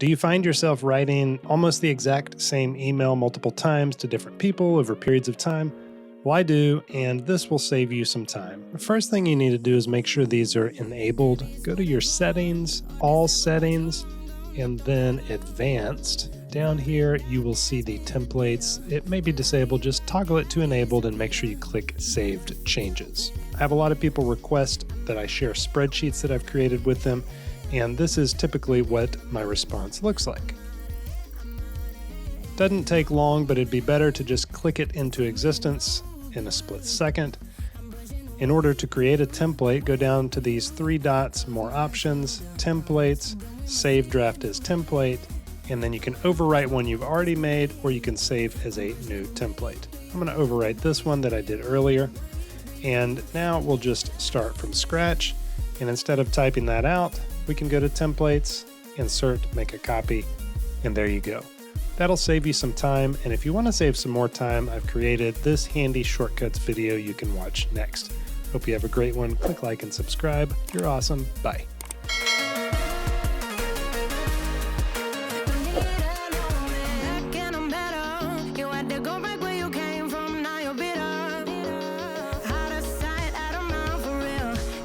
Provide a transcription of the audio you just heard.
Do you find yourself writing almost the exact same email multiple times to different people over periods of time? Well, I do, and this will save you some time. The first thing you need to do is make sure these are enabled. Go to your settings, all settings, and then advanced. Down here, you will see the templates. It may be disabled, just toggle it to enabled and make sure you click saved changes. I have a lot of people request that I share spreadsheets that I've created with them, and this is typically what my response looks like. Doesn't take long, but it'd be better to just click it into existence in a split second. In order to create a template, go down to these three dots, more options, templates, save draft as template, and then you can overwrite one you've already made, or you can save as a new template. I'm going to overwrite this one that I did earlier, and now we'll just start from scratch, and instead of typing that out, we can go to templates, insert, make a copy, and there you go. That'll save you some time, and if you want to save some more time, I've created this handy shortcuts video you can watch next. Hope you have a great one. Click like and subscribe. You're awesome. Bye.